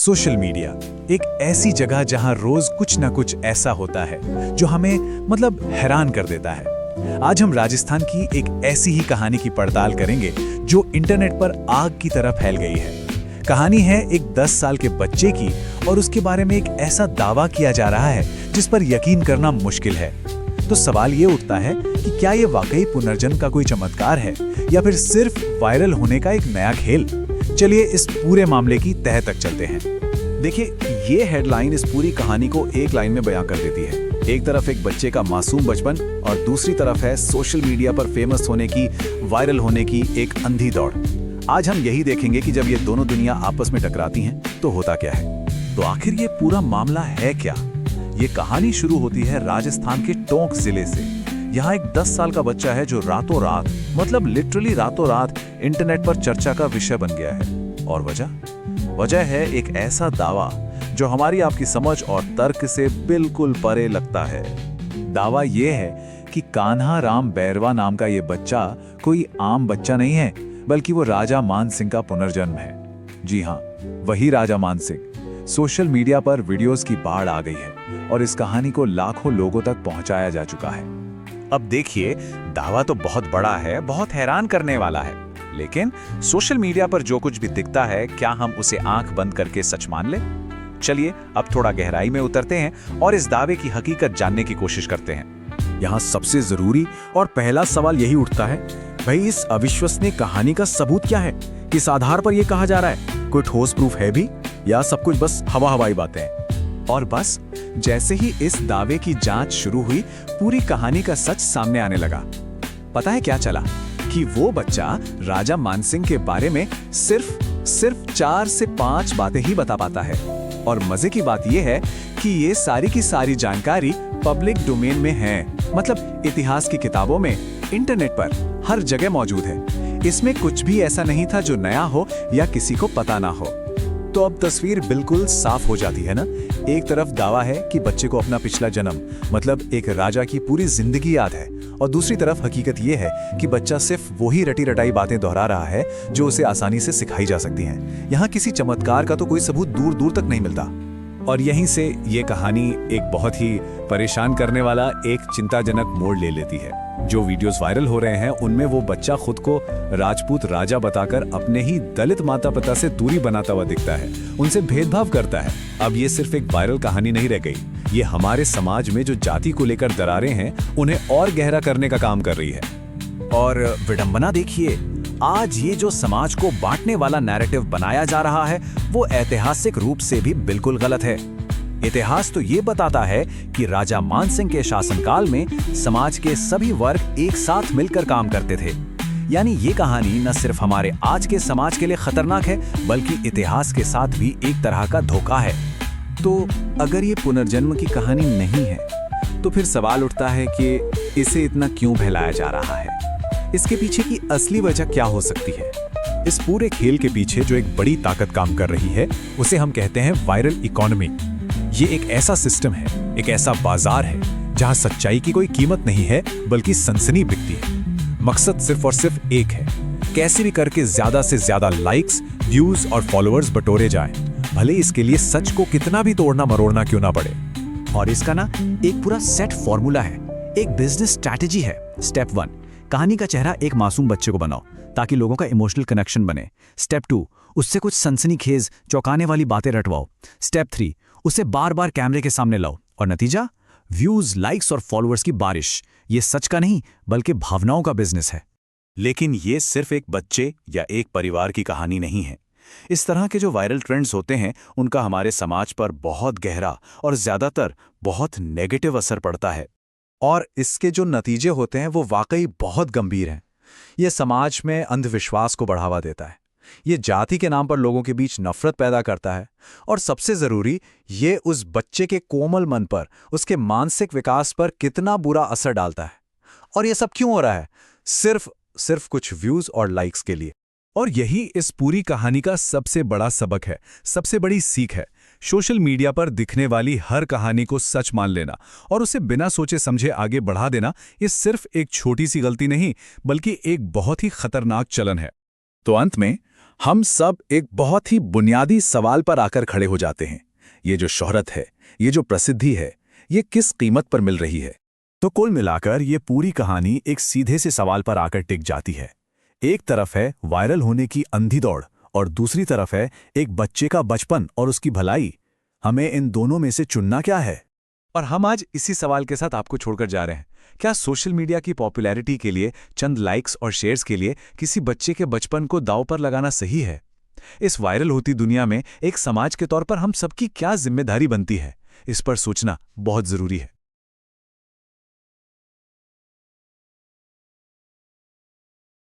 Social media एक ऐसी जगह जहां रोज कुछ ना कुछ ऐसा होता है जो हमें हैरान कर देता है। आज हम राजस्थान की एक ऐसी ही कहानी की पड़ताल करेंगे जो इंटरनेट पर आग की तरह फैल गई है। कहानी है एक 10 साल के बच्चे की और उसके बारे में एक ऐसा दावा किया जा रहा है जिस पर यकीन करना मुश्किल है। तो सवाल ये उठता है कि क्या ये वाकई पुनर्जन्म का कोई चमत्कार है या फिर सिर्फ वायरल होने का एक नया खेल। चलिए इस पूरे मामले की तह तक चलते हैं। देखिए, ये हेडलाइन इस पूरी कहानी को एक लाइन में बयां कर देती है। एक तरफ एक बच्चे का मासूम बचपन और दूसरी तरफ है सोशल मीडिया पर फेमस होने की, वायरल होने की एक अंधी दौड़। आज हम यही देखेंगे कि जब ये दोनों दुनिया आपस में टकराती हैं तो होता क्या है। तो आखिर ये पूरा मामला है क्या? ये कहानी शुरू होती है राजस्थान के टोंक जिले से। यहाँ एक 10 साल का बच्चा है जो रातों रात, लिटरली रातों रात इंटरनेट पर चर्चा का विषय बन गया है। और वजह है एक ऐसा दावा जो हमारी आपकी समझ और तर्क से बिल्कुल परे लगता है। दावा यह है कि कान्हा राम बैरवा नाम का ये बच्चा कोई आम बच्चा नहीं है, बल्कि वो राजा मान सिंह का पुनर्जन्म है। जी हाँ, वही राजा मान सिंह। सोशल मीडिया पर वीडियोस की बाढ़ आ गई है और इस कहानी को लाखों लोगों तक पहुंचाया जा चुका है। अब देखिए, दावा तो बहुत बड़ा है, बहुत हैरान करने वाला है, लेकिन सोशल मीडिया पर जो कुछ भी दिखता है, क्या हम उसे आंख बंद करके सच मान ले? चलिए अब थोड़ा गहराई में उतरते हैं और इस दावे की हकीकत जानने की कोशिश करते हैं। यहाँ सबसे जरूरी और पहला सवाल यही उठता है, भाई इस अविश्वसनीय कहानी का सबूत क्या है? किस आधार पर यह कहा जा रहा है? कोई ठोस प्रूफ है भी या सब कुछ बस हवाई बातें हैं? और बस जैसे ही इस दावे की जांच शुरू हुई, पूरी कहानी का सच सामने आने लगा। पता है क्या चला कि वो बच्चा राजा मानसिंह के बारे में सिर्फ 4 से 5 बातें ही बता पाता है। और मजे की बात यह है कि ये सारी की सारी जानकारी पब्लिक डोमेन में है, इतिहास की किताबों में, इंटरनेट पर हर जगह मौजूद है। इसमें कुछ भी ऐसा नहीं था जो नया हो या किसी को पता ना हो। तो अब तस्वीर बिल्कुल साफ हो जाती है ना। एक तरफ दावा है कि बच्चे को अपना पिछला जन्म, एक राजा की पूरी जिंदगी याद है, और दूसरी तरफ हकीकत यह है कि बच्चा सिर्फ वही रटी रटाई बातें दोहरा रहा है जो उसे आसानी से सिखाई जा सकती हैं। यहाँ किसी चमत्कार का तो कोई सबूत दूर दूर तक नहीं मिलता। और यहीं से ये कहानी एक बहुत ही परेशान करने वाला, एक चिंताजनक मोड़ ले लेती है। जो वीडियोस वायरल हो रहे हैं उनमें वो बच्चा खुद को राजपूत राजा बताकर अपने ही दलित माता पिता से दूरी बनाता हुआ दिखता है, उनसे भेदभाव करता है। अब ये सिर्फ एक वायरल कहानी नहीं रह गई, ये हमारे समाज में जो जाति को लेकर दरारें हैं उन्हें और गहरा करने का काम कर रही है। और विडंबना देखिए, आज ये जो समाज को बांटने वाला नैरेटिव बनाया जा रहा है वो ऐतिहासिक रूप से भी बिल्कुल गलत है। इतिहास तो ये बताता है कि राजा मानसिंह के शासनकाल में समाज के सभी वर्ग एक साथ मिलकर काम करते थे। यानी ये कहानी न सिर्फ हमारे आज के समाज के लिए खतरनाक है, बल्कि इतिहास के साथ भी एक तरह का धोखा है। तो अगर ये पुनर्जन्म की कहानी नहीं है तो फिर सवाल उठता है कि इसे इतना क्यों फैलाया जा रहा है? इसके पीछे की असली वजह क्या हो सकती है? इस पूरे खेल के पीछे जो एक बड़ी ताकत काम कर रही है उसे हम कहते हैं वायरल इकोनॉमी। ये एक ऐसा सिस्टम है, एक ऐसा बाजार है जहां सच्चाई की कोई कीमत नहीं है, बल्कि सनसनी बिकती है। मकसद सिर्फ और सिर्फ एक है, कैसे भी करके ज्यादा से ज्यादा लाइक्स, व्यूज और फॉलोअर्स बटोरे जाएं, भले इसके लिए सच को कितना भी तोड़ना मरोड़ना क्यों ना पड़े। और इसका ना एक पूरा सेट फॉर्मूला है, एक बिजनेस स्ट्रैटेजी है। स्टेप 1, कहानी का चेहरा एक मासूम बच्चे को बनाओ ताकि लोगों का इमोशनल कनेक्शन बने। स्टेप 2, उससे कुछ सनसनीखेज, चौंकाने वाली बातें रटवाओ। स्टेप 3, उसे बार बार कैमरे के सामने लाओ, और नतीजा व्यूज, लाइक्स और फॉलोअर्स की बारिश। ये सच का नहीं बल्कि भावनाओं का बिजनेस है। लेकिन ये सिर्फ एक बच्चे या एक परिवार की कहानी नहीं है। इस तरह के जो वायरल ट्रेंड्स होते हैं उनका हमारे समाज पर बहुत गहरा और ज्यादातर बहुत नेगेटिव असर पड़ता है। और इसके जो नतीजे होते हैं वो वाकई बहुत गंभीर हैं। ये समाज में अंधविश्वास को बढ़ावा देता है, ये जाति के नाम पर लोगों के बीच नफरत पैदा करता है, और सबसे जरूरी, ये उस बच्चे के कोमल मन पर, उसके विकास पर कितना बुरा असर डालता है। और ये सब क्यों हो रहा है? सिर्फ कुछ व्यूज और लाइक्स के लिए। और यही इस पूरी कहानी का सबसे बड़ा सबक है, सबसे बड़ी सीख है। सोशल मीडिया पर दिखने वाली हर कहानी को सच मान लेना और उसे बिना सोचे समझे आगे बढ़ा देना, ये सिर्फ एक छोटी सी गलती नहीं, बल्कि एक बहुत ही खतरनाक चलन है। तो अंत में हम सब एक बहुत ही बुनियादी सवाल पर आकर खड़े हो जाते हैं। ये जो शोहरत है, ये जो प्रसिद्धि है, ये किस कीमत पर मिल रही है? तो कुल मिलाकर ये पूरी कहानी एक सीधे से सवाल पर आकर टिक जाती है। एक तरफ है वायरल होने की अंधी दौड़ और दूसरी तरफ है एक बच्चे का बचपन और उसकी भलाई। हमें इन दोनों में से चुनना क्या है? और हम आज इसी सवाल के साथ आपको छोड़कर जा रहे हैं। क्या सोशल मीडिया की पॉपुलैरिटी के लिए, चंद लाइक्स और शेयर्स के लिए किसी बच्चे के बचपन को दांव पर लगाना सही है? इस वायरल होती दुनिया में एक समाज के तौर पर हम सबकी क्या जिम्मेदारी बनती है, इस पर सोचना बहुत जरूरी है।